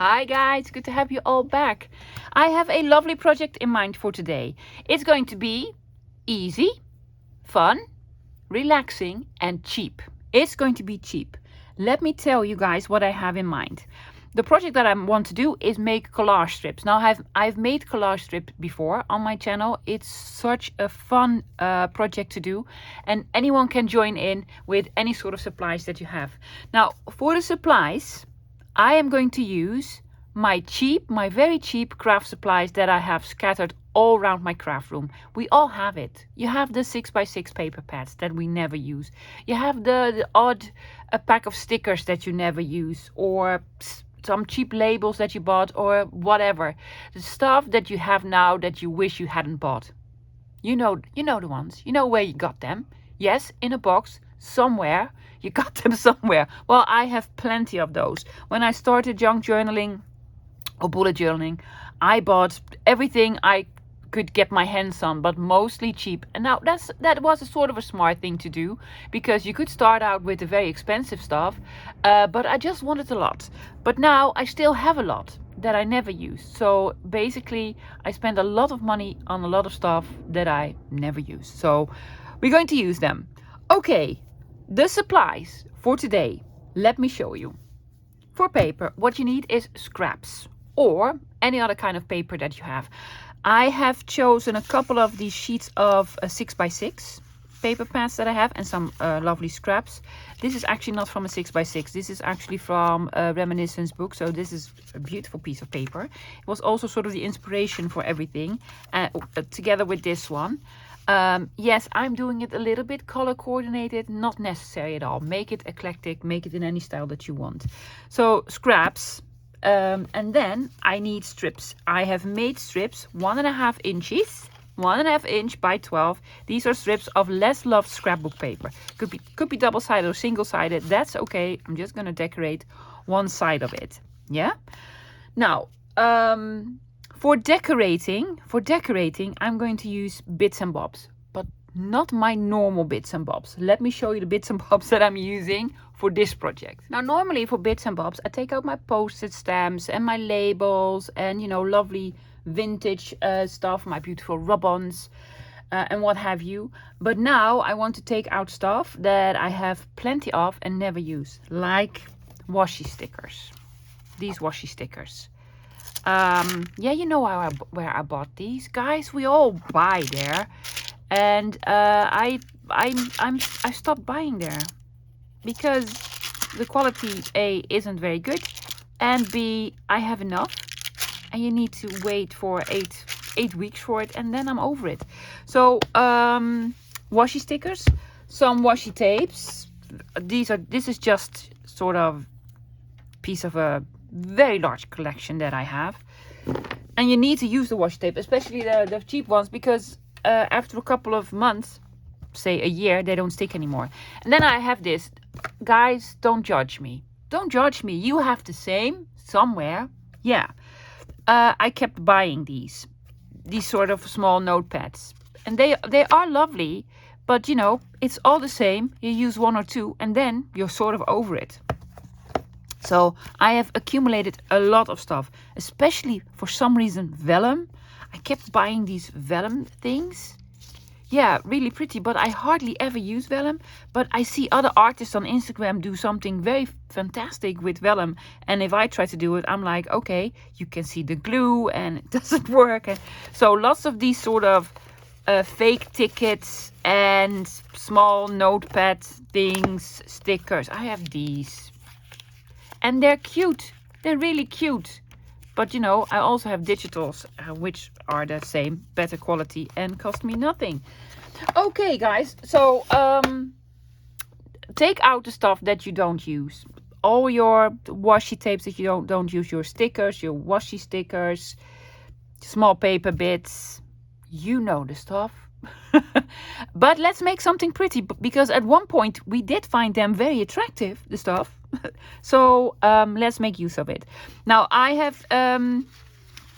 Hi guys, good to have you all back. I have a lovely project in mind for today. It's going to be easy, fun, relaxing and cheap. It's going to be cheap. Let me tell you guys what I have in mind. The project that I want to do is make collage strips. Now I've made collage strips before on my channel. It's such a fun project to do, and anyone can join in with any sort of supplies that you have. Now for the supplies, I am going to use my very cheap craft supplies that I have scattered all around my craft room. We all have it. You have the 6x6 paper pads that we never use. You have the odd a pack of stickers that you never use, or some cheap labels that you bought, or whatever. The stuff that you have now that you wish you hadn't bought. You know the ones. You know where you got them. Yes, in a box somewhere. You got them somewhere. Well, I have plenty of those. When I started junk journaling or bullet journaling, I bought everything I could get my hands on, but mostly cheap. And now that was a sort of a smart thing to do, because you could start out with the very expensive stuff, but I just wanted a lot. But now I still have a lot that I never use. So basically I spend a lot of money on a lot of stuff that I never use. So we're going to use them. Okay, the supplies for today, let me show you. For paper, what you need is scraps or any other kind of paper that you have. I have chosen a couple of these sheets of 6x6 paper pads that I have, and some lovely scraps. This is actually not from a 6x6. This is actually from a reminiscence book. So this is a beautiful piece of paper. It was also sort of the inspiration for everything, together with this one. Yes, I'm doing it a little bit color coordinated, not necessary at all. Make it eclectic, make it in any style that you want. So scraps, and then I need strips. I have made strips 1.5 inches, 1.5 inch by 12. These are strips of less loved scrapbook paper. Could be double-sided or single-sided. That's okay. I'm just gonna decorate one side of it. Yeah. Now, for decorating, I'm going to use bits and bobs, but not my normal bits and bobs. Let me show you the bits and bobs that I'm using for this project. Now, normally for bits and bobs, I take out my post-it stamps and my labels and, you know, lovely vintage stuff, my beautiful rub-ons and what have you. But now I want to take out stuff that I have plenty of and never use, like washi stickers. These washi stickers. Yeah, you know where I bought these, guys. We all buy there, and I stopped buying there because the quality A isn't very good, and B, I have enough, and you need to wait for eight weeks for it, and then I'm over it. So washi stickers, some washi tapes. This is just sort of piece of a very large collection that I have, and you need to use the washi tape, especially the cheap ones, because after a couple of months, say a year, they don't stick anymore. And then I have this. Guys, don't judge me. Don't judge me. You have the same somewhere. Yeah. I kept buying these sort of small notepads, and they are lovely, but you know, it's all the same. You use one or two and then you're sort of over it. So I have accumulated a lot of stuff, especially for some reason vellum. I kept buying these vellum things. Yeah, really pretty, but I hardly ever use vellum. But I see other artists on Instagram do something very fantastic with vellum. And if I try to do it, I'm like, okay, you can see the glue and it doesn't work. And so lots of these sort of fake tickets and small notepad things, stickers. I have these. And they're cute. They're really cute. But you know, I also have digitals, which are the same, better quality, and cost me nothing. Okay, guys. So take out the stuff that you don't use. All your washi tapes that you don't use, your stickers, your washi stickers, small paper bits. You know the stuff. But let's make something pretty, because at one point we did find them very attractive, the stuff. So let's make use of it. Now I have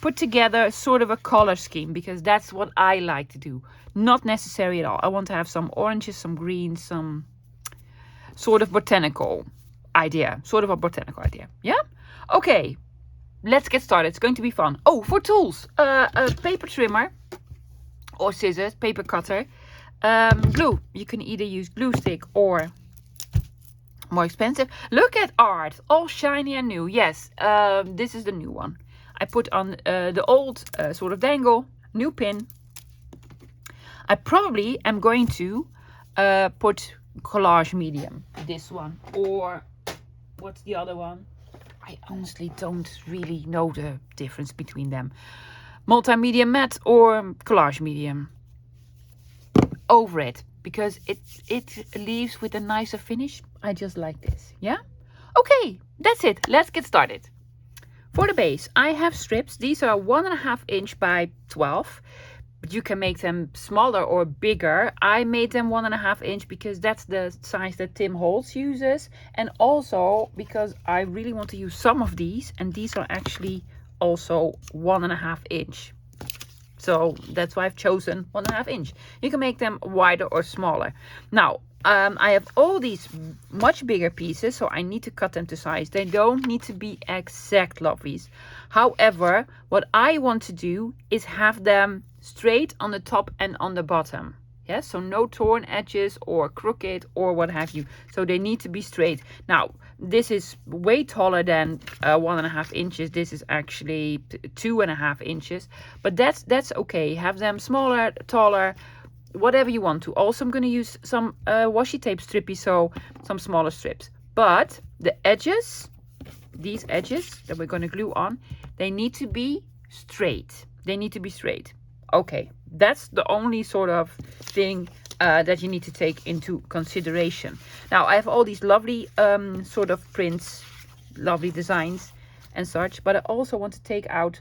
put together sort of a color scheme, because that's what I like to do. Not necessary at all. I want to have some oranges, some greens, some sort of botanical idea. Yeah? Okay. let's get started. It's going to be fun. Oh, for tools, a paper trimmer or scissors, paper cutter, glue. You can either use glue stick or more expensive. Look at art, all shiny and new. Yes, this is the new one. I put on the old sort of dangle, new pin. I probably am going to put collage medium, this one, or what's the other one? I honestly don't really know the difference between them. Multimedia matte or collage medium. Over it, because it leaves with a nicer finish. I just like this. Yeah, okay, that's it. Let's get started. For the base, I have strips. These are 1.5 inch by 12, but you can make them smaller or bigger. I made them 1.5 inch because that's the size that Tim Holtz uses, and also because I really want to use some of these, and these are actually also 1.5 inch. So that's why I've chosen 1.5 inch. You can make them wider or smaller. Now, I have all these much bigger pieces, so I need to cut them to size. They don't need to be exact lovelies. However, what I want to do is have them straight on the top and on the bottom. Yes, so no torn edges or crooked or what have you. So they need to be straight. Now, this is way taller than 1.5 inches. This is actually 2.5 inches. But that's okay. Have them smaller, taller, whatever you want to. Also, I'm going to use some washi tape strippy, so some smaller strips. But the edges, these edges that we're going to glue on, they need to be straight. They need to be straight. Okay, that's the only sort of thing that you need to take into consideration. Now, I have all these lovely sort of prints, lovely designs and such, but I also want to take out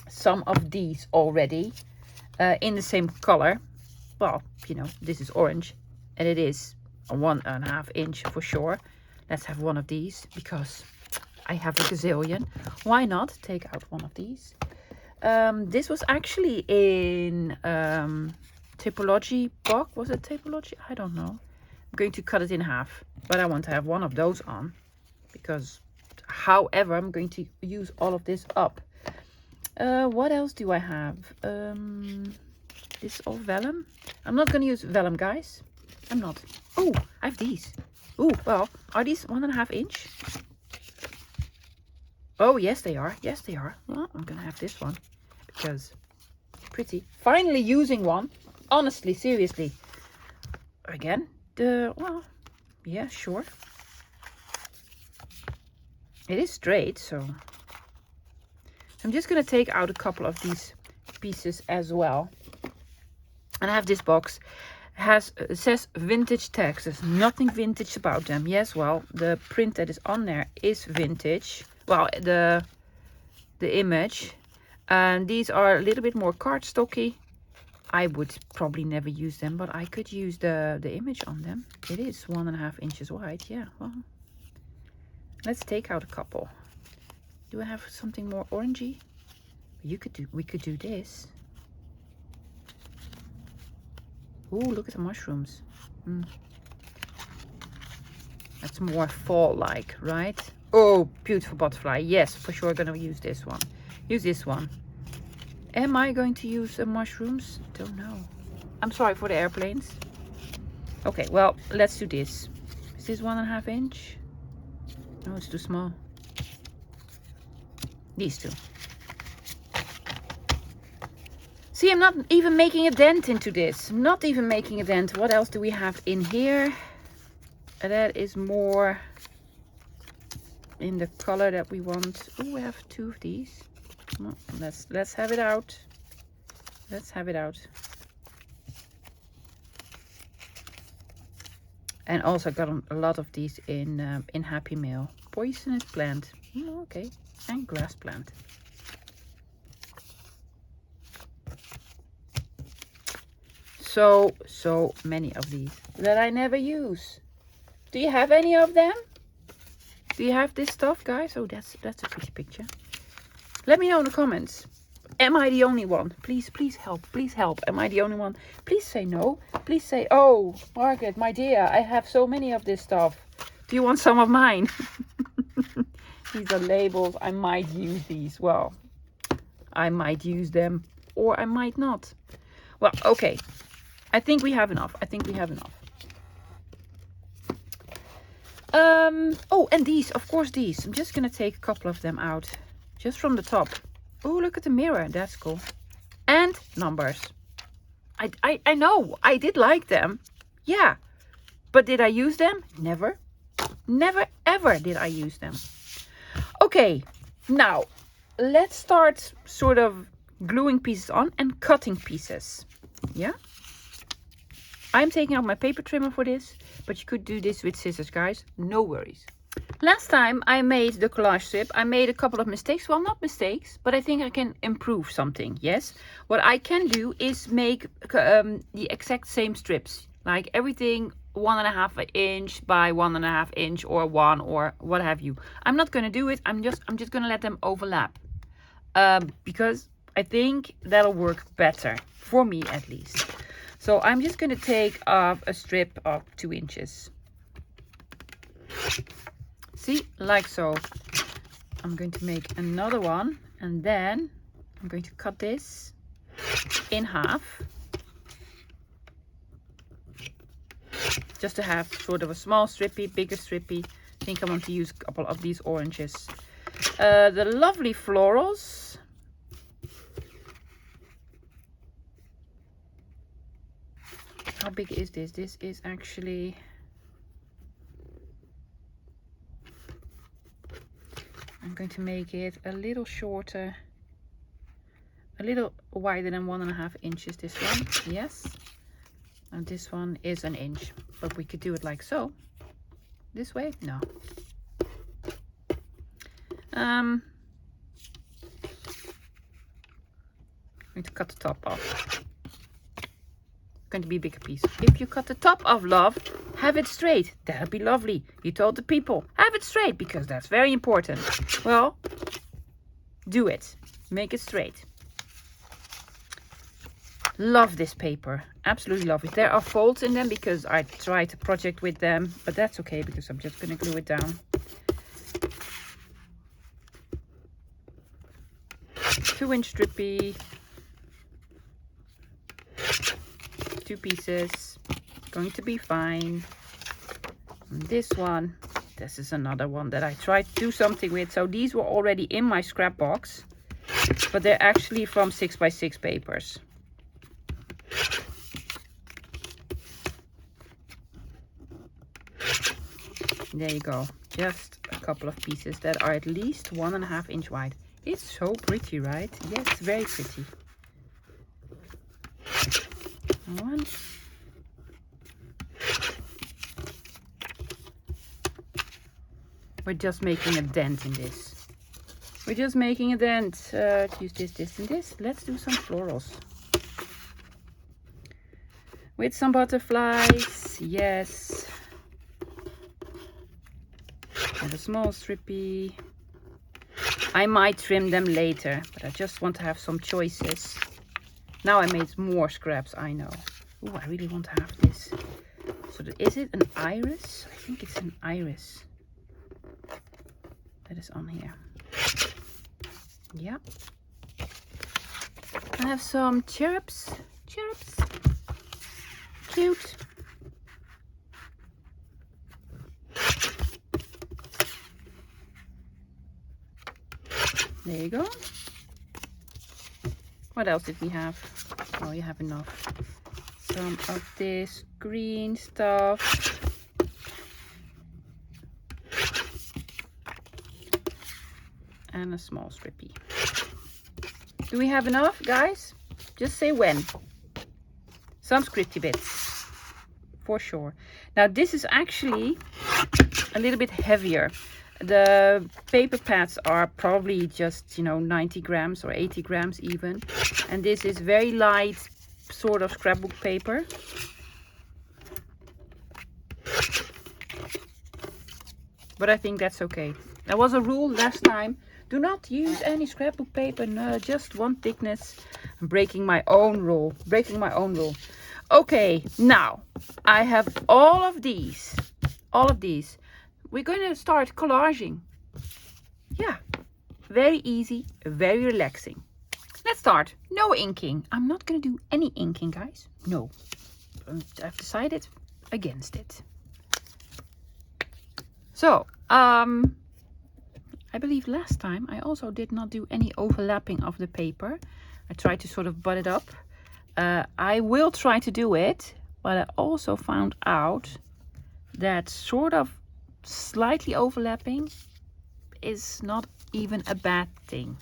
some of these already in the same color. Well, you know, this is orange and it is a 1.5 inch for sure. Let's have one of these because I have a gazillion. Why not take out one of these? This was actually in Typology box. Was it Typology? I don't know. I'm going to cut it in half, but I want to have one of those on because however I'm going to use all of this up. What else do I have? This is all vellum. I'm not going to use vellum, guys. I'm not. Oh, I have these. Oh, well, are these 1.5 inch? Oh, yes, they are. Yes, they are. Well, I'm going to have this one because pretty. Finally using one. Honestly, seriously. Again, well, yeah, sure. It is straight, so I'm just going to take out a couple of these pieces as well. And I have this box. It says vintage tags. There's nothing vintage about them. Yes, well, the print that is on there is vintage. Well, the image, and these are a little bit more cardstocky. I would probably never use them, but I could use the image on them. It is 1.5 inches wide. Yeah, well, let's take out a couple. Do I have something more orangey? We could do this. Oh, look at the mushrooms. That's more fall-like, right? Oh, beautiful butterfly. Yes, for sure gonna use this one. Use this one. Am I going to use the mushrooms? Don't know. I'm sorry for the airplanes. Okay, well, let's do this. Is this 1.5 inch? No, it's too small. These two. See, I'm not even making a dent into this. I'm not even making a dent. What else do we have in here? That is more in the color that we want. Oh, we have 2 of these. Well, let's have it out. Let's have it out. And also got a lot of these in Happy Mail. Poisonous plant. Oh, okay. And grass plant. So many of these that I never use. Do you have any of them? Do you have this stuff, guys? Oh, that's a pretty picture. Let me know in the comments. Am I the only one? Please help. Please help. Am I the only one? Please say no. Please say, oh, Margaret, my dear, I have so many of this stuff. Do you want some of mine? These are labels. I might use these. Well, I might use them or I might not. Well, okay. I think we have enough. I think we have enough. Oh, and these, of course, these. I'm just going to take a couple of them out. Just from the top. Oh, look at the mirror. That's cool. And numbers. I know. I did like them. Yeah. But did I use them? Never. Never, ever did I use them. Okay. Now, let's start sort of gluing pieces on and cutting pieces. Yeah. I'm taking out my paper trimmer for this, but you could do this with scissors, guys. No worries. Last time I made the collage strip, I made a couple of mistakes. Well, not mistakes, but I think I can improve something. Yes. What I can do is make the exact same strips, like everything 1.5 inch by 1.5 inch or 1 or what have you. I'm not going to do it. I'm just going to let them overlap because I think that'll work better for me at least. So I'm just going to take off a strip of 2 inches. See, like so. I'm going to make another one and then I'm going to cut this in half. Just to have sort of a small strippy, bigger strippy. I think I want to use a couple of these oranges. The lovely florals. How big is this? This is actually... I'm going to make it a little shorter, a little wider than 1.5 inches, this one, yes. And this one is 1 inch, but we could do it like so. This way? No. I'm going to cut the top off. Going to be a bigger piece. If you cut the top off, love, have it straight. That'll be lovely. You told the people, have it straight because that's very important. Well, do it. Make it straight. Love this paper. Absolutely love it. There are folds in them because I tried to project with them, but that's okay because I'm just going to glue it down. 2-inch strippy. 2 pieces, going to be fine. And this one, this is another one that I tried to do something with. So these were already in my scrap box, but they're actually from 6x6 papers. There you go. Just a couple of pieces that are at least 1.5 inch wide. It's so pretty, right? Yes, very pretty. One. We're just making a dent in this. We're just making a dent. Use this, and this. Let's do some florals. With some butterflies. Yes. And a small strippy. I might trim them later, but I just want to have some choices. Now I made more scraps, I know. Oh, I really want to have this. So is it an iris? I think it's an iris. That is on here. Yeah. I have some cherubs. Cherubs. Cute. There you go. What else did we have? Oh, you have enough. Some of this green stuff. And a small strippy. Do we have enough, guys? Just say when. Some scripty bits. For sure. Now this is actually a little bit heavier. The paper pads are probably just, 90 grams or 80 grams even. And this is very light, sort of scrapbook paper. But I think that's okay. There was a rule last time. Do not use any scrapbook paper. No, just one thickness. I'm breaking my own rule. Breaking my own rule. Okay, now I have all of these. All of these. We're going to start collaging. yeah, very easy, very relaxing. Let's start. No inking. I'm not going to do any inking, guys. No. I've decided against it. So, I believe last time I also did not do any overlapping of the paper. I tried to sort of butt it up. I will try to do it, but I also found out that sort of slightly overlapping is not even a bad thing.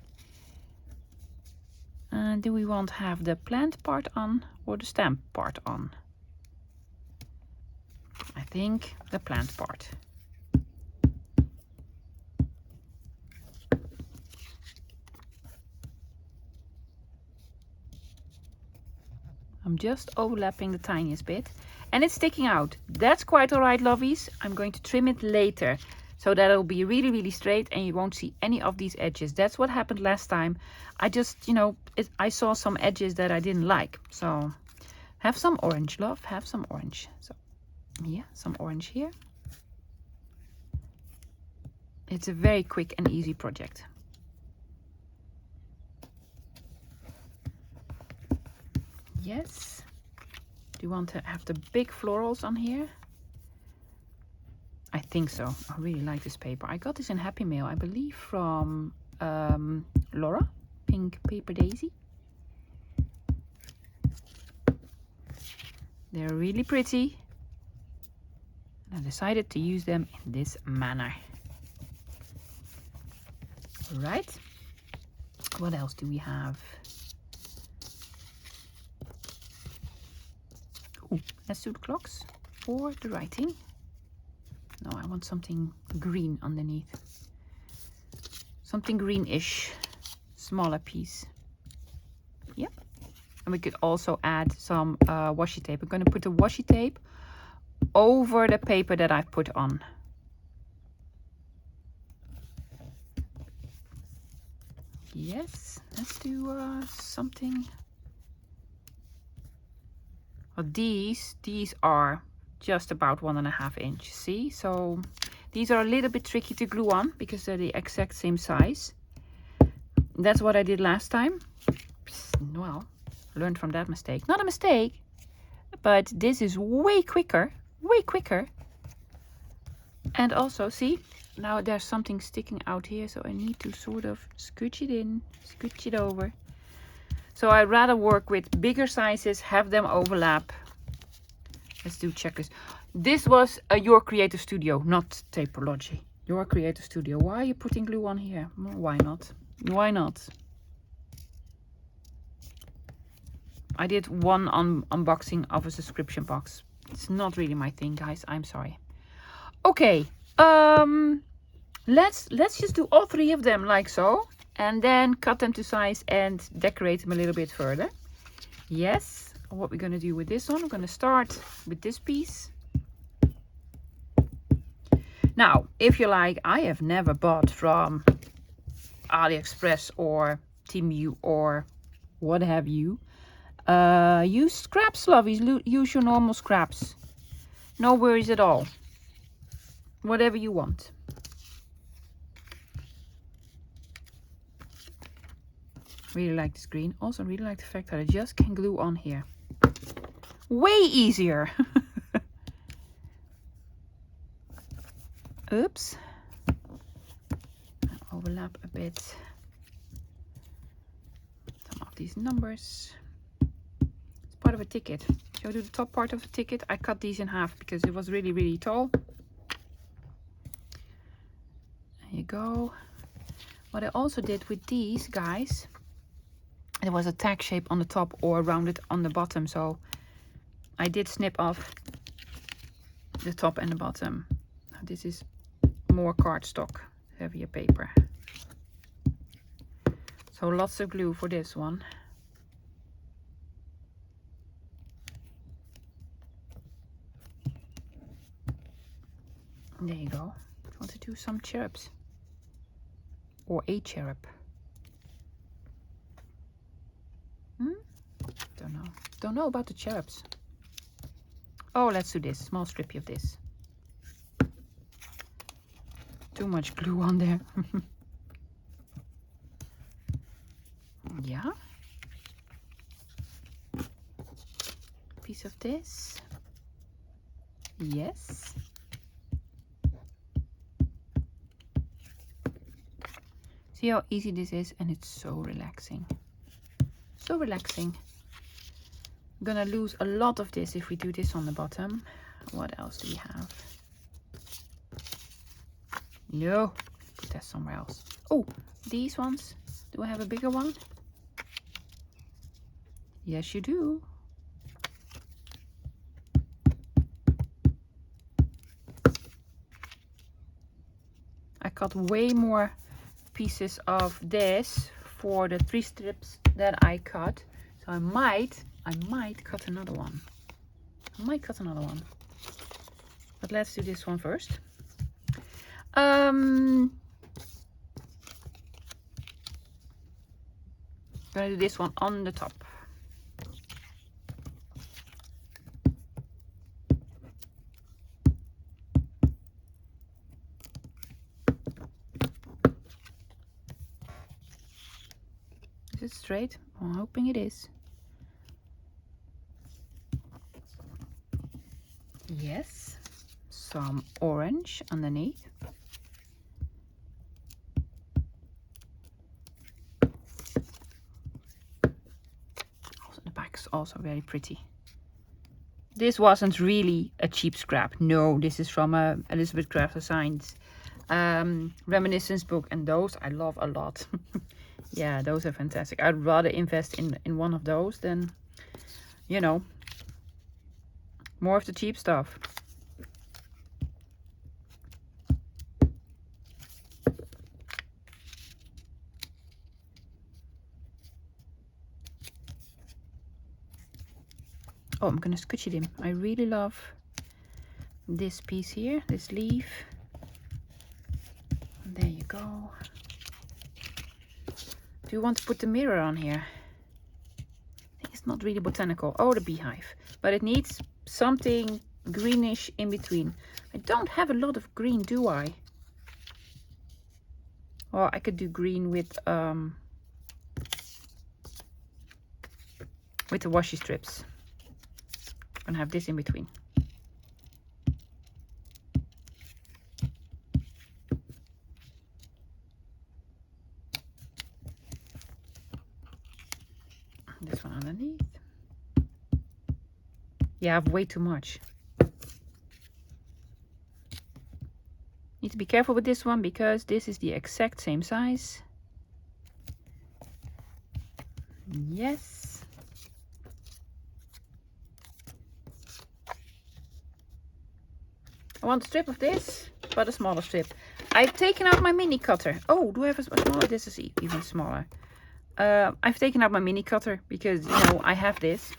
Do we want to have the plant part on or the stamp part on? I think the plant part. I'm just overlapping the tiniest bit and it's sticking out. That's quite all right, lovies. I'm going to trim it later so that it'll be really, really straight and you won't see any of these edges. That's what happened last time. I just, you know, I saw some edges that I didn't like. So have some orange, love, have some orange. So yeah, some orange here. It's a very quick and easy project. Yes. Do you want to have the big florals on here? I think so. I really like this paper. I got this in Happy Mail, I believe, from Laura, Pink Paper Daisy. They're really pretty. And I decided to use them in this manner. Right. What else do we have? Ooh, let's do the clocks or the writing. No, I want something green underneath. Something greenish, smaller piece. Yep. And we could also add some washi tape. I'm going to put the washi tape over the paper that I've put on. Yes, let's do something. Well, these are just about 1.5 inch. See, so these are a little bit tricky to glue on because they're the exact same size. That's what I did last time. Well, learned from that mistake. Not a mistake, but this is way quicker, way quicker. And also, see, now there's something sticking out here, so I need to sort of scooch it in, scooch it over. So I'd rather work with bigger sizes, have them overlap. Let's do checkers. This was Your Creative Studio, not Taperlogy. Your Creative Studio. Why are you putting glue on here? Well, why not? Why not? I did one unboxing of a subscription box. It's not really my thing, guys. I'm sorry. Okay. Let's just do all 3 of them like so. And then cut them to size and decorate them a little bit further. Yes. What we're going to do with this one, we're going to start with this piece. Now, if you're like, I have never bought from AliExpress or Temu or what have you, use scraps, lovies. Use your normal scraps. No worries at all. Whatever you want. Really like this green. Also really like the fact that I just can glue on here. Way easier. Oops. Overlap a bit some of these numbers. It's part of a ticket. Shall I do the top part of the ticket? I cut these in half because it was really, really tall. There you go. What I also did with these guys, there was a tag shape on the top or rounded on the bottom, so I did snip off the top and the bottom. This is more cardstock, heavier paper. So lots of glue for this one. There you go. I want to do some cherubs. Or a cherub. Don't know. Don't know about the cherubs. Oh, let's do this. Small strippy of this. Too much glue on there. this. Yes. See how easy this is, and it's so relaxing. So relaxing. I'm gonna lose a lot of this if we do this on the bottom. What else do we have? No, put that somewhere else. Oh, these ones. Do I have a bigger one? Yes, you do. I cut way more pieces of this for the 3 strips that I cut. So I might cut another one. But let's do this one first. Gonna do this one on the top. Is it straight? I'm hoping it is. Yes, some orange underneath. Also, the back is also very pretty. This wasn't really a cheap scrap. No, this is from Elizabeth Craft Designs reminiscence book, and those I love a lot. Yeah, those are fantastic. I'd rather invest in one of those than, you know, more of the cheap stuff. Oh, I'm gonna scotch it in. I really love this piece here, this leaf. There you go. Do you want to put the mirror on here? I think it's not really botanical. Oh, the beehive. But it needs something greenish in between. I don't have a lot of green, do I? Well, I could do green with the washi strips. And have this in between. This one underneath. Yeah, I have way too much. Need to be careful with this one because this is the exact same size. Yes. I want a strip of this, but a smaller strip. I've taken out my mini cutter. Oh, do I have a smaller? This is even smaller. I've taken out my mini cutter because, you know, I have this.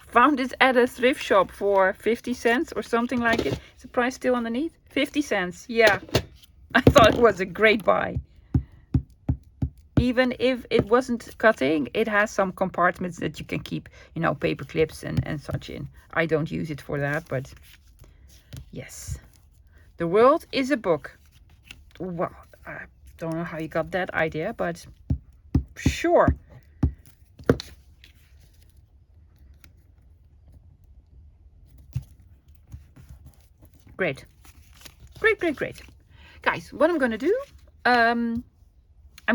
Found it at a thrift shop for 50 cents or something like it. Is the price still underneath? 50 cents. Yeah. I thought it was a great buy. Even if it wasn't cutting, it has some compartments that you can keep, you know, paper clips and such in. I don't use it for that, but yes. The world is a book. Well, I don't know how you got that idea, but sure. Great. Great. Guys, what I'm going to do, I'm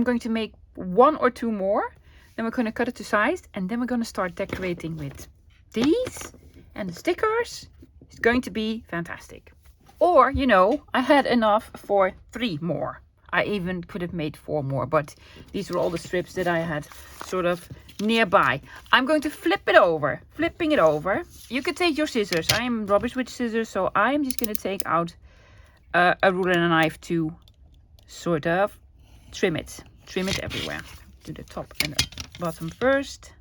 going to make 1 or 2 more. Then we're going to cut it to size. And then we're going to start decorating with these and the stickers. It's going to be fantastic. Or, you know, I had enough for 3 more. I even could have made 4 more. But these were all the strips that I had sort of nearby. I'm going to flipping it over. You could take your scissors. I am rubbish with scissors, so I'm just going to take out a ruler and a knife to sort of trim it everywhere. Do the top and the bottom first.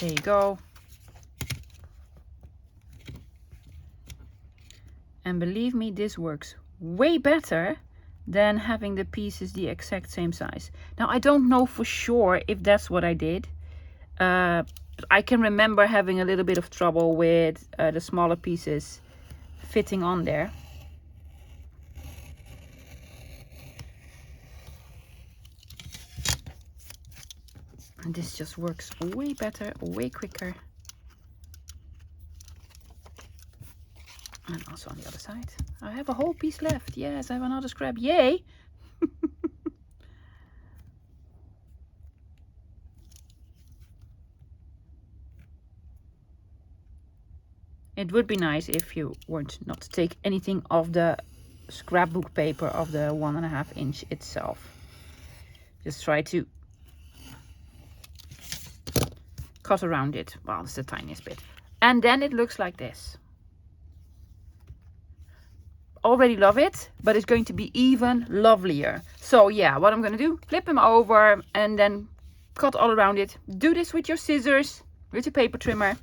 There you go. And believe me, this works way better than having the pieces the exact same size. Now, I don't know for sure if that's what I did. But I can remember having a little bit of trouble with the smaller pieces fitting on there. And this just works way better, way quicker. And also on the other side. I have a whole piece left. Yes, I have another scrap. Yay! It would be nice if you weren't not to take anything off the scrapbook paper of the 1.5 inch itself. Just try to cut around it. Well, it's the tiniest bit. And then it looks like this. Already love it, but it's going to be even lovelier. So yeah, what I'm going to do, flip them over and then cut all around it. Do this with your scissors, with your paper trimmer,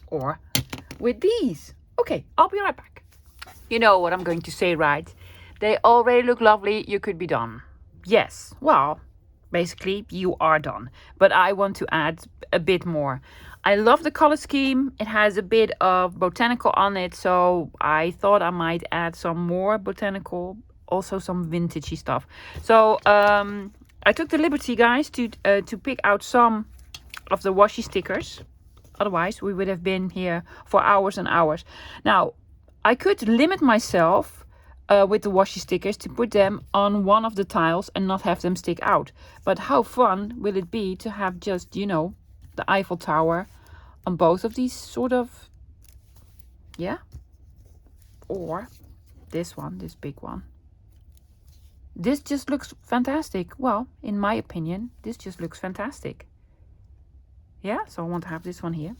or with these. Okay, I'll be right back. You know what I'm going to say, right? They already look lovely. You could be done. Yes, well, basically you are done. But I want to add a bit more. I love the color scheme. It has a bit of botanical on it, so I thought I might add some more botanical, also some vintagey stuff. So I took the liberty, guys, to pick out some of the washi stickers. Otherwise, we would have been here for hours and hours. Now, I could limit myself with the washi stickers to put them on one of the tiles and not have them stick out. But how fun will it be to have just, you know, the Eiffel Tower on both of these sort of, yeah? Or this one, this big one. This just looks fantastic. Well, in my opinion, this just looks fantastic. Yeah, so I want to have this one here.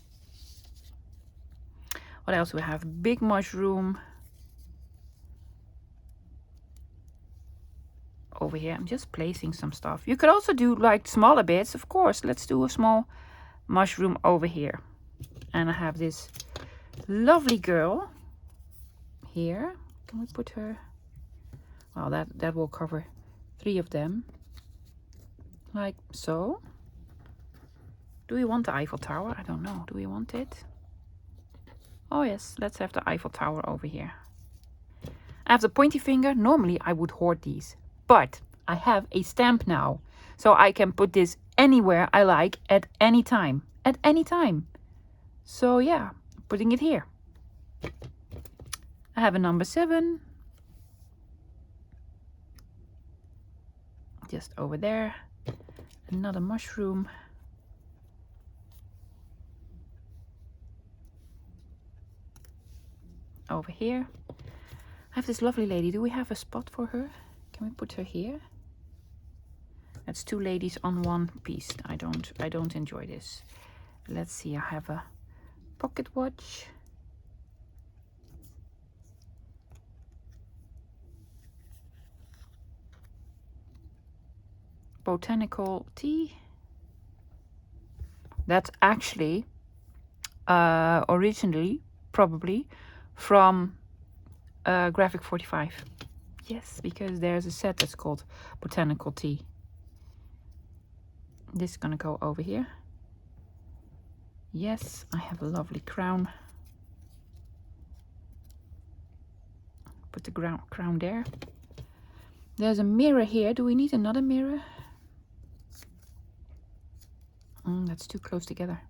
What else do we have? Big mushroom. Over here, I'm just placing some stuff. You could also do like smaller bits, of course. Let's do a small mushroom over here. And I have this lovely girl here. Can we put her? Well, that will cover 3 of them. Like so. Do we want the Eiffel Tower? I don't know. Do we want it? Oh yes, let's have the Eiffel Tower over here. I have the pointy finger. Normally I would hoard these. But I have a stamp now. So I can put this anywhere I like at any time. At any time. So yeah, putting it here. I have a number 7. Just over there. Another mushroom. Over here. I have this lovely lady. Do we have a spot for her? Can we put her here? That's 2 ladies on one piece. I don't enjoy this. Let's see. I have a pocket watch. Botanical tea. That's actually originally probably from Graphic 45. Yes, because there's a set that's called Botanical Tea. This is gonna go over here. Yes, I have a lovely crown. Put the crown there. There's a mirror here. Do we need another mirror? That's too close together.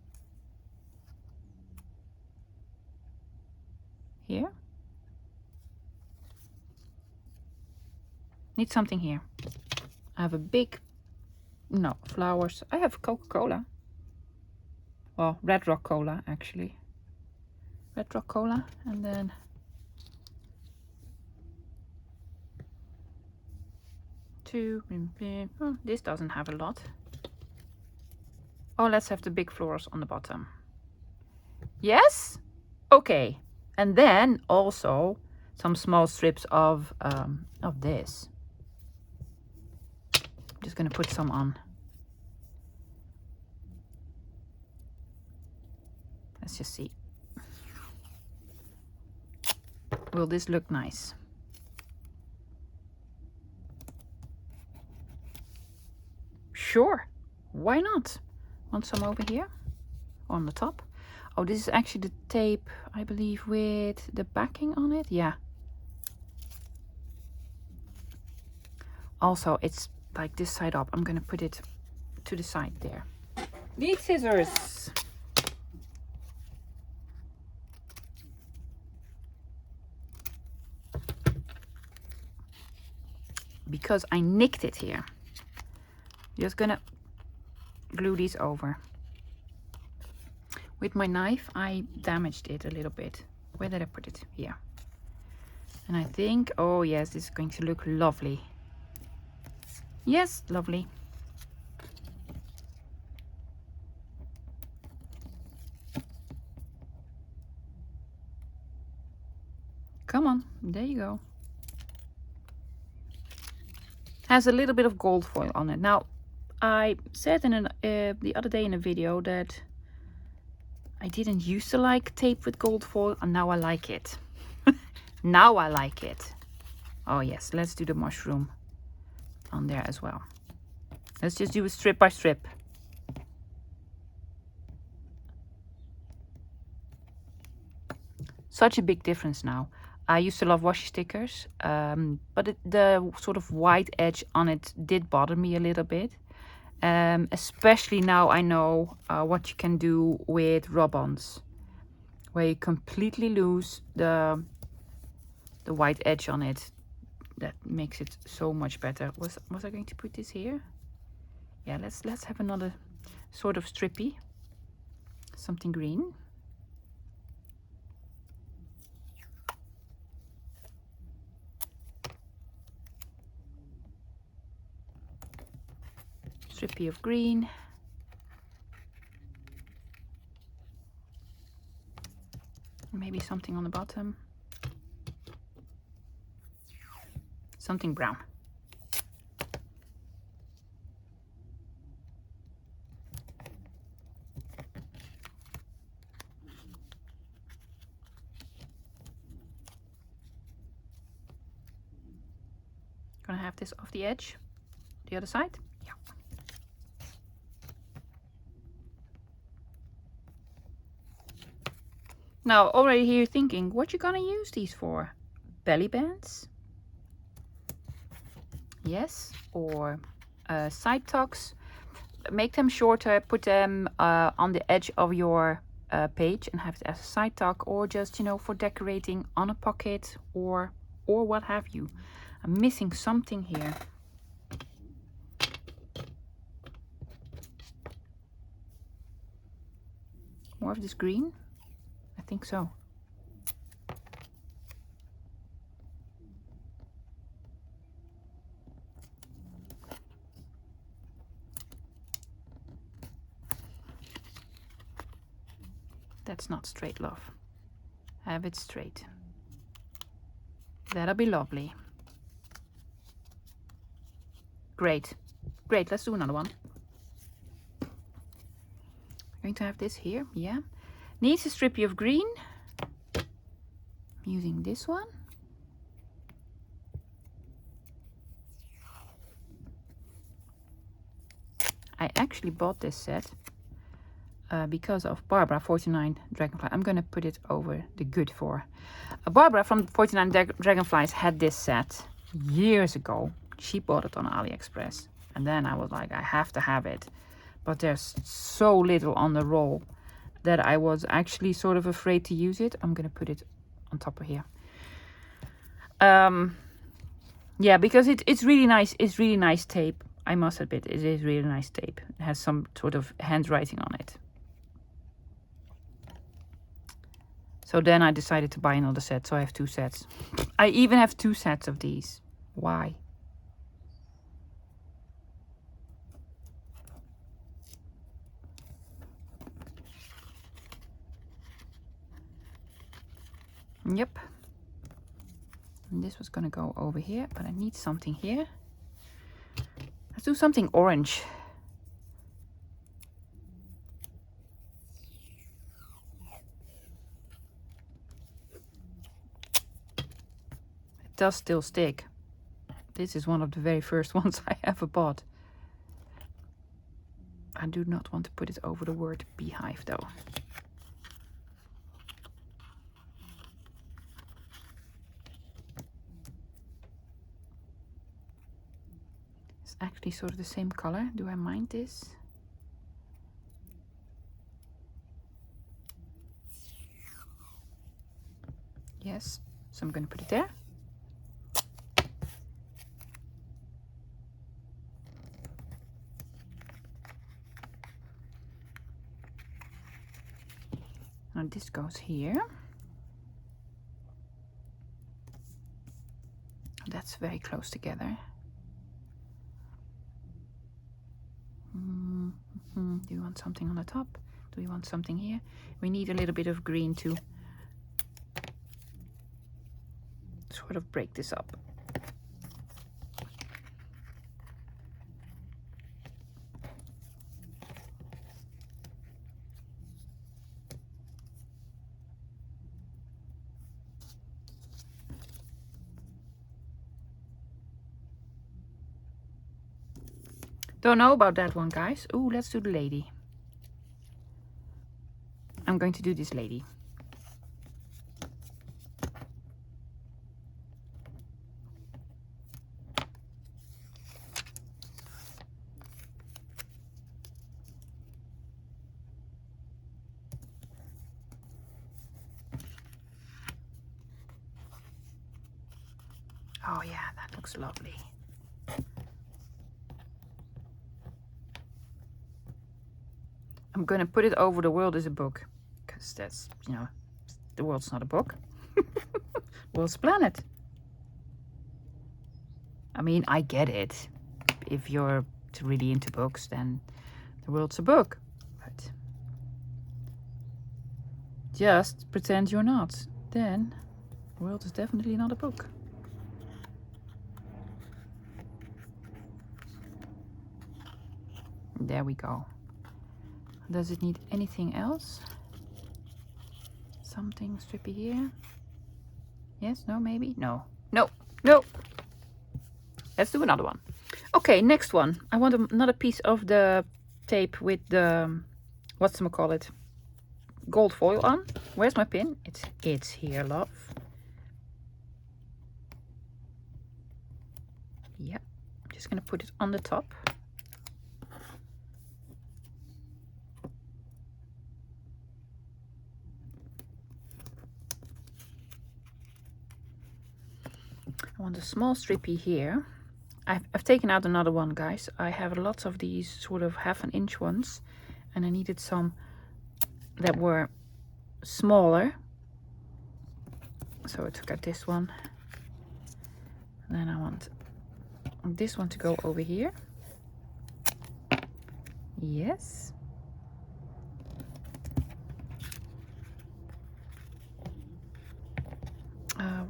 Here. Need something here. I have a big, no, flowers. I have Coca-Cola. Well, Red Rock Cola, actually. Red Rock Cola, and then oh, this doesn't have a lot. Oh, let's have the big florals on the bottom. Yes? Okay. And then also some small strips of this. I'm just going to put some on. Let's just see. Will this look nice? Sure. Why not? Want some over here on the top? Oh, this is actually the tape, I believe, with the backing on it. Yeah. Also, it's like this side up. I'm going to put it to the side there. Need scissors. Because I nicked it here. Just gonna glue these over. With my knife, I damaged it a little bit. Where did I put it? Here. And I think, oh yes, this is going to look lovely. Yes, lovely. Come on, there you go. Has a little bit of gold foil on it. Now, I said in the other day in a video that I didn't used to like tape with gold foil, and now I like it. Now I like it. Oh yes, let's do the mushroom on there as well. Let's just do it strip by strip. Such a big difference now. I used to love washi stickers, but the sort of white edge on it did bother me a little bit. Especially now I know what you can do with rub-ons, where you completely lose the white edge on it. That makes it so much better. Was I going to put this here? Yeah, let's have another sort of strippy, something green. Strippy of green. Maybe something on the bottom. Something brown. Gonna have this off the edge. The other side. Yeah. Now, already here thinking, what you gonna use these for? Belly bands? Yes, or side tucks. Make them shorter, put them on the edge of your page and have it as a side tuck, or just, you know, for decorating on a pocket or what have you. I'm missing something here. More of this green? I think so. That's not straight, love. Have it straight. That'll be lovely. Great. Great, let's do another one. I'm going to have this here, yeah. Needs a strippy of green. I'm using this one. I actually bought this set because of Barbara 49 Dragonfly. I'm gonna put it over the good for. Barbara from 49 Dragonflies had this set years ago. She bought it on AliExpress, and then I was like, I have to have it. But there's so little on the roll that I was actually sort of afraid to use it. I'm gonna put it on top of here. Yeah, because it's really nice. It's really nice tape. I must admit, it is really nice tape. It has some sort of handwriting on it. So then I decided to buy another set. So I have two sets. I even have two sets of these. Why? Yep. And this was gonna go over here, but I need something here. Let's do something orange. It does still stick. This is one of the very first ones I ever bought. I do not want to put it over the word beehive though. It's actually sort of the same color. Do I mind this? Yes, so I'm going to put it there. And this goes here. That's very close together. Do you want something on the top? Do we want something here? We need a little bit of green to sort of break this up. Don't know about that one, guys. Ooh, let's do the lady. I'm going to do this lady. Oh yeah, that looks lovely. I'm gonna put it over the world as a book, because that's, you know, the world's not a book. World's a planet. I mean, I get it. If you're really into books, then the world's a book. But just pretend you're not. Then the world is definitely not a book. There we go. Does it need anything else? Something strippy here? Yes, no, maybe? No, no, no. Let's do another one. Okay, next one. I want another piece of the tape with the, whatchamacallit, gold foil on. Where's my pin? It's here, love. Yeah, I'm just gonna put it on the top. I want a small strippy here. I've taken out another one, guys. I have lots of these sort of 1/2 inch ones, and I needed some that were smaller. So I took out this one. And then I want this one to go over here. Yes.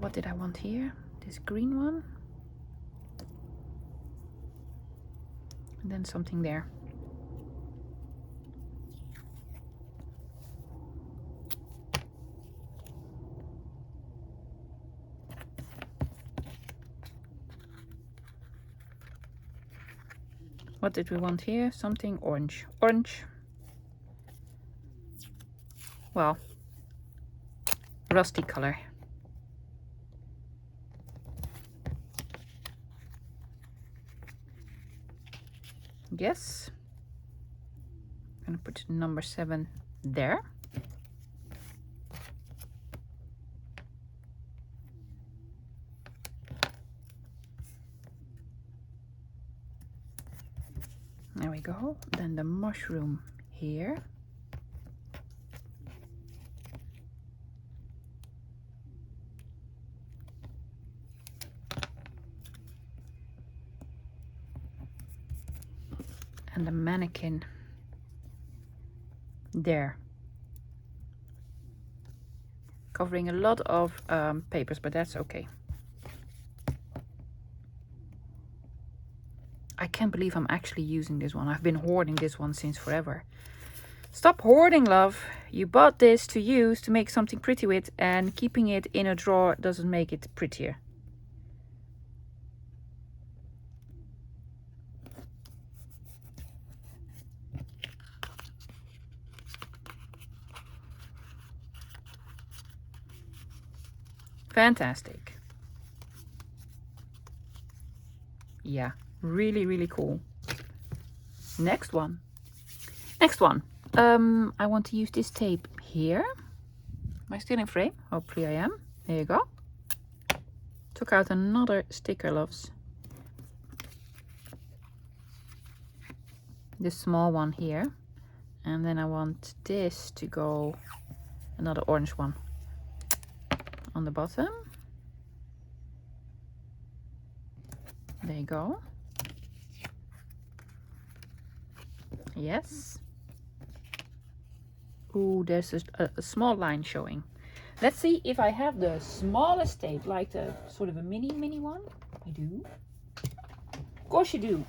What did I want here? This green one. And then something there. What did we want here? Something orange. Orange. Well, rusty color. Yes. I'm gonna put number 7 there. There we go. Then the mushroom here. And the mannequin there. Covering a lot of papers, but that's okay. I can't believe I'm actually using this one. I've been hoarding this one since forever. Stop hoarding, love. You bought this to use to make something pretty with, and keeping it in a drawer doesn't make it prettier. Fantastic. Yeah, really, really cool. Next one. Next one. I want to use this tape here. Am I still in frame? Hopefully I am. There you go. Took out another sticker, loves. This small one here. And then I want this to go, another orange one on the bottom. There you go. Yes. Ooh, there's a small line showing. Let's see if I have the smallest tape, like the sort of a mini one. I do. Of course you do.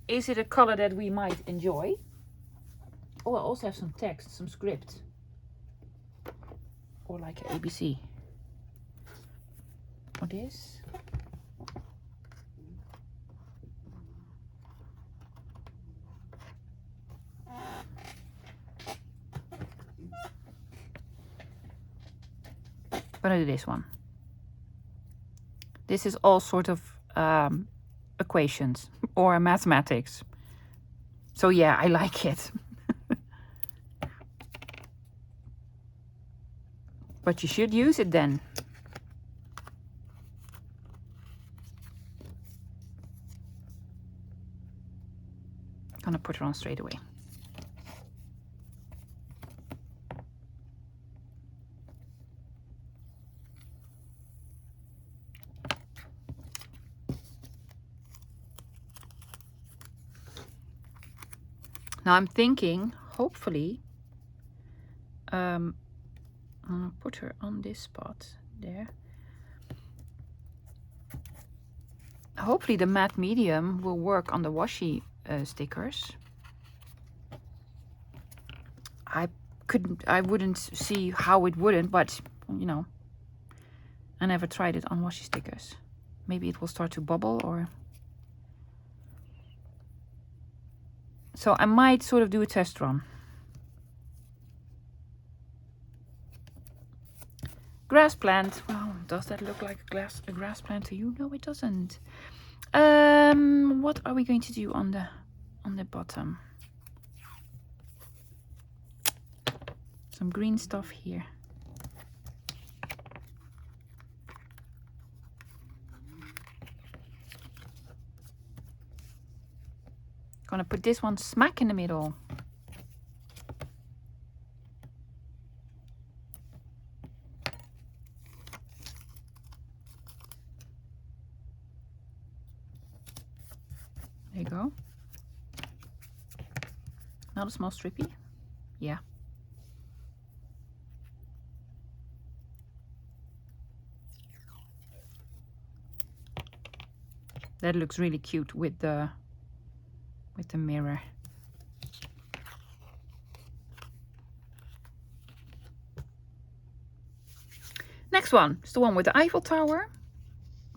Is it a color that we might enjoy? Oh, I also have some text, some script. Or like an ABC. Or this. I'm gonna do this one. This is all sort of equations or mathematics. So yeah, I like it. But you should use it then. Gonna put it on straight away. Now I'm thinking, hopefully, I'll put her on this spot there. Hopefully the matte medium will work on the washi stickers. I wouldn't see how it wouldn't, but you know, I never tried it on washi stickers. Maybe it will start to bubble or... So I might sort of do a test run. Grass plant. Well, does that look like a grass plant to you? No, it doesn't. What are we going to do on the bottom? Some green stuff here. Gonna put this one smack in the middle. There you go. Not a small strippy. Yeah. That looks really cute with the mirror. Next one is the one with the Eiffel Tower.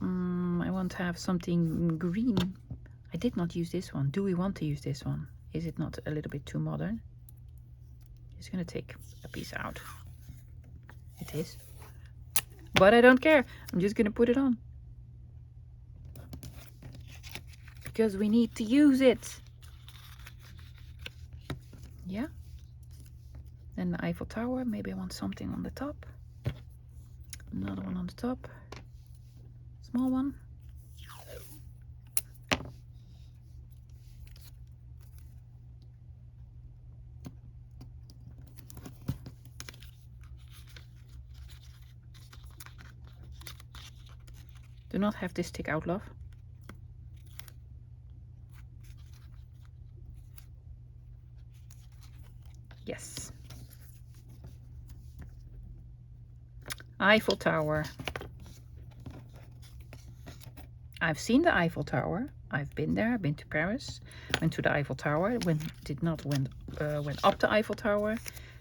I want to have something green. I did not use this one. Do we want to use this one? Is it not a little bit too modern? Just gonna take a piece out. It is. But I don't care. I'm just gonna put it on. Because we need to use it. Yeah. Then the Eiffel Tower. Maybe I want something on the top. Another one on the top. Small one. Do not have this stick out, love. Yes. Eiffel Tower. I've seen the Eiffel Tower. I've been there. I've been to Paris. Went to the Eiffel Tower. Went up the Eiffel Tower.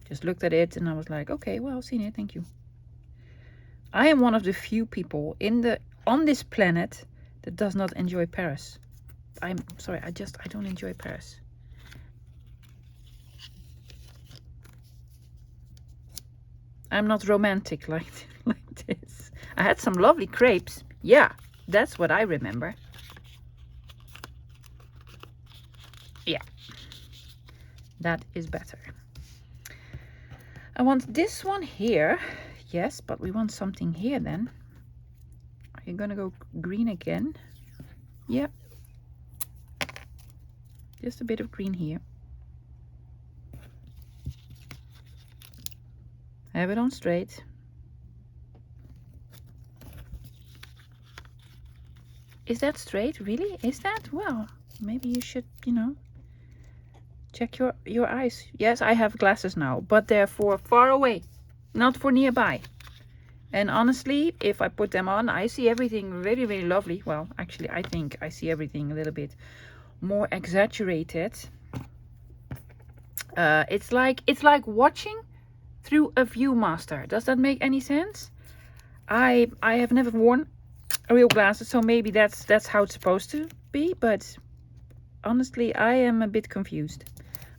Just looked at it and I was like, okay, well, I've seen it. Thank you. I am one of the few people on this planet that does not enjoy Paris. I'm sorry. I don't enjoy Paris. I'm not romantic like this. I had some lovely crepes. Yeah, that's what I remember. Yeah, that is better. I want this one here. Yes, but we want something here then. Are you gonna go green again? Yeah. Just a bit of green here. Have it on straight. Is that straight? Really? Is that? Well, maybe you should, you know, check your eyes. Yes, I have glasses now, but they're for far away, not for nearby. And honestly, if I put them on, I see everything very, very lovely. Well, actually, I think I see everything a little bit more exaggerated. It's like watching through a Viewmaster. Does that make any sense? I have never worn real glasses, so maybe that's how it's supposed to be, but honestly, I am a bit confused.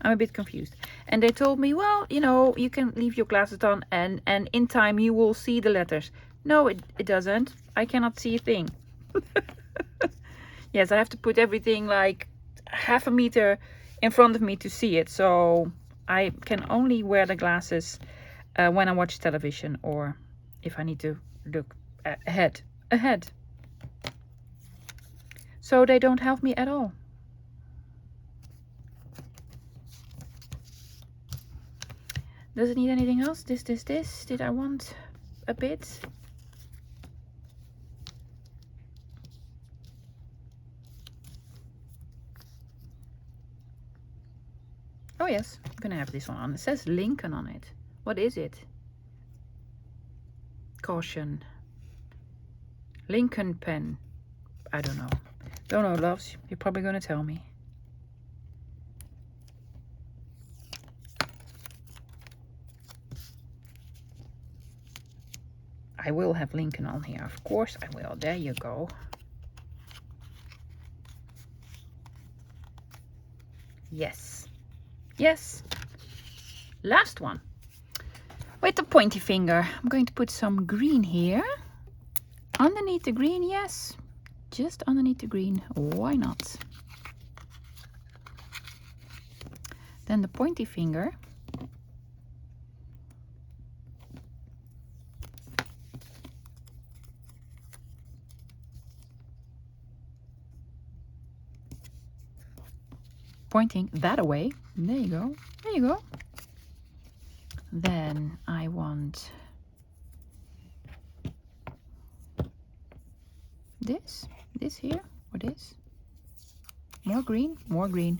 I'm a bit confused. And they told me, well, you know, you can leave your glasses on and in time you will see the letters. No, it doesn't. I cannot see a thing. Yes, I have to put everything like half a meter in front of me to see it. So I can only wear the glasses when I watch television or if I need to look ahead. So they don't help me at all. Does it need anything else? This. Did I want a bit? Oh yes, I'm gonna have this one on. It says Lincoln on it. What is it? Caution. Lincoln pen. I don't know. Don't know, loves. You're probably gonna tell me. I will have Lincoln on here. Of course I will. There you go. Yes. Yes. Last one. With the pointy finger. I'm going to put some green here. Underneath the green, yes. Just underneath the green. Why not? Then the pointy finger. Pointing that away. There you go. There you go. Then I want this here, or this. More green, more green.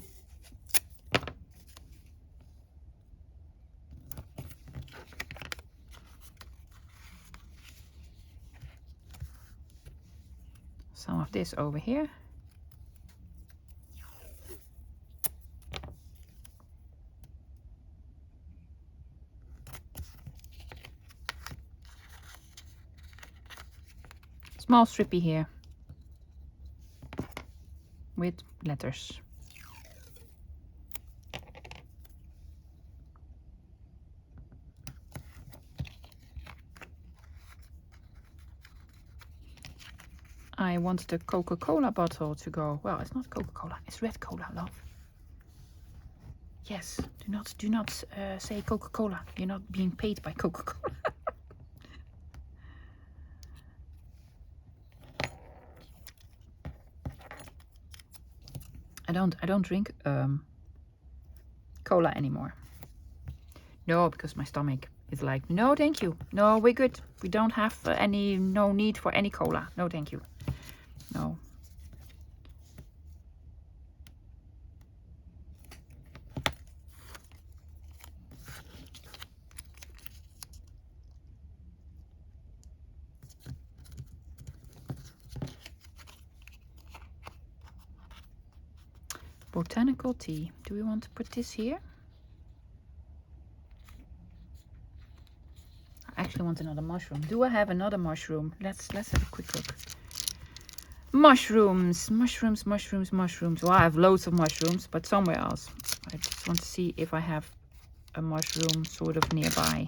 Some of this over here. Small strippy here with letters. I want the Coca-Cola bottle to go. Well, it's not Coca-Cola, it's red cola, love. Yes, do not say Coca-Cola. You're not being paid by Coca-Cola. I don't drink cola anymore. No, because my stomach is like, no, thank you. No, we're good. We don't have no need for any cola. No, thank you. No. Botanical tea. Do we want to put this here? I actually want another mushroom. Do I have another mushroom? Let's have a quick look. Mushrooms. Well, I have loads of mushrooms, but somewhere else. I just want to see if I have a mushroom sort of nearby.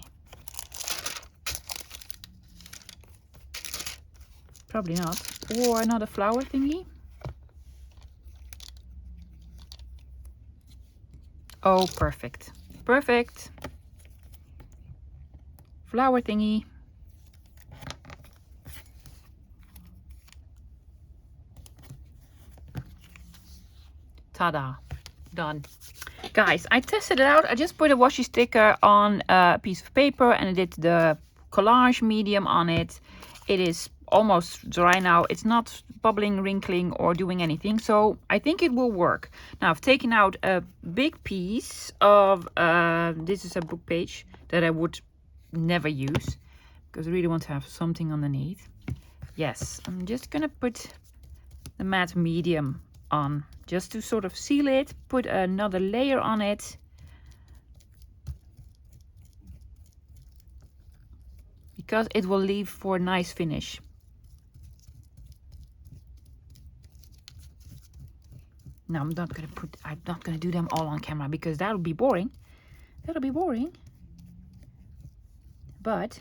Probably not. Or another flower thingy. Oh, perfect. Perfect. flower thingy. Ta-da, done. Guys, I tested it out. I just put a washi sticker on a piece of paper and I did the collage medium on it. It is almost dry now. It's not bubbling, wrinkling or doing anything, so I think it will work. Now I've taken out a big piece of this is a book page that I would never use because I really want to have something underneath. Yes, I'm just gonna put the matte medium on just to sort of seal it, put another layer on it, because it will leave for a nice finish. Now I'm not gonna do them all on camera because that'll be boring. But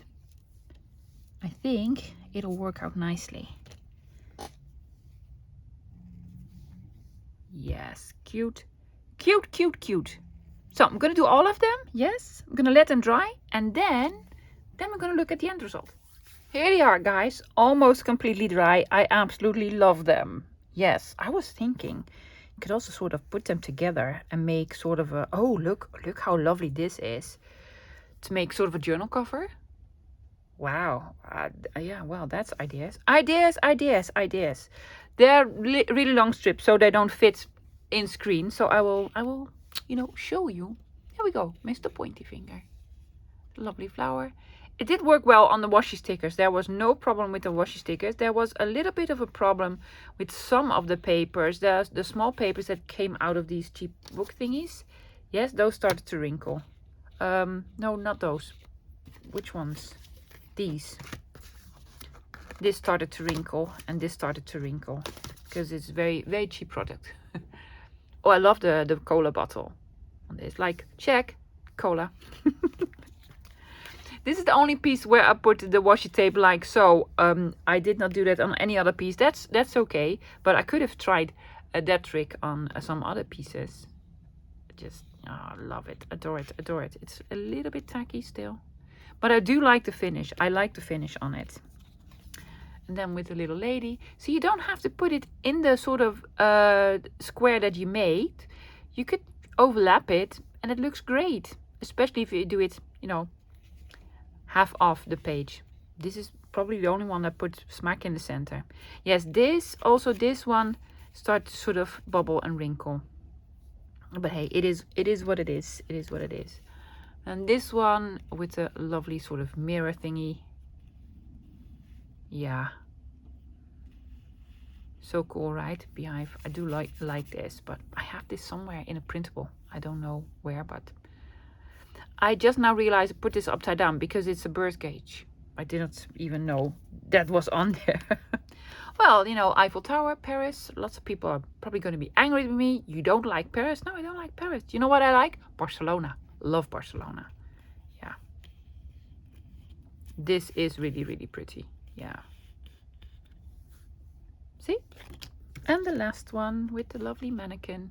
I think it'll work out nicely. Yes, cute, cute, cute, cute. So I'm gonna do all of them. Yes, I'm gonna let them dry and then we're gonna look at the end result. Here they are, guys, almost completely dry. I absolutely love them. Yes, I was thinking you could also sort of put them together and make sort of a, oh, look how lovely this is, to make sort of a journal cover. Wow. Yeah, well, that's ideas. Ideas. They're really long strips, so they don't fit in screen. So I will, you know, show you. There we go, Mr. Pointy Finger. Lovely flower. It did work well on the washi stickers. There was no problem with the washi stickers. There was a little bit of a problem with some of the papers. The small papers that came out of these cheap book thingies. Yes, those started to wrinkle. No, not those. Which ones? These. This started to wrinkle and this started to wrinkle because it's very, very cheap product. Oh, I love the cola bottle on this. Like, check, cola. This is the only piece where I put the washi tape like so. I did not do that on any other piece. That's okay, but I could have tried that trick on some other pieces. Just, oh, I love it, adore it, adore it. It's a little bit tacky still, but I do like the finish. I like the finish on it. And then with the little lady, so you don't have to put it in the sort of square that you made. You could overlap it and it looks great, especially if you do it, you know, half off the page. This is probably the only one that put smack in the center. Yes, this one starts to sort of bubble and wrinkle, but hey, it is what it is. It is what it is. And this one with a lovely sort of mirror thingy. Yeah, so cool, right? Beehive. I do like this, but I have this somewhere in a printable. I don't know where, but I just now realized I put this upside down because it's a bird cage. I didn't even know that was on there. Well, you know, Eiffel Tower, Paris. Lots of people are probably going to be angry with me. You don't like Paris? No, I don't like Paris. You know what I like? Barcelona. Love Barcelona. Yeah. This is really, really pretty. Yeah. See? And the last one with the lovely mannequin.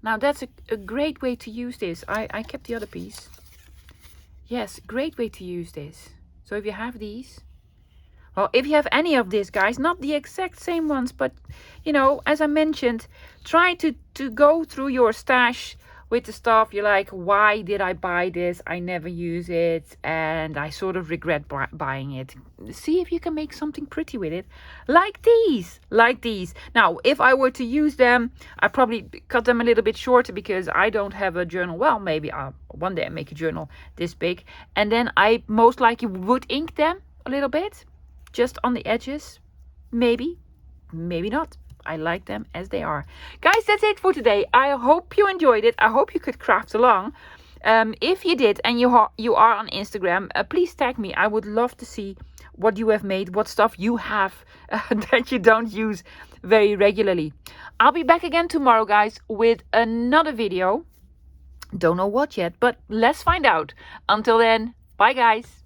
Now that's a great way to use this. I kept the other piece. Yes, great way to use this. So if you have these, well, if you have any of this, guys, not the exact same ones, but, you know, as I mentioned, try to go through your stash with the stuff you're like, why did I buy this? I never use it and I sort of regret buying it. See if you can make something pretty with it, like these. Now, if I were to use them, I probably cut them a little bit shorter because I don't have a journal. Well, maybe one day I make a journal this big, and then I most likely would ink them a little bit just on the edges. Maybe not. I like them as they are. Guys, that's it for today. I hope you enjoyed it. I hope you could craft along. If you did and you are on Instagram, please tag me. I would love to see what you have made, what stuff you have that you don't use very regularly. I'll be back again tomorrow, guys, with another video. Don't know what yet, but let's find out. Until then, bye, guys.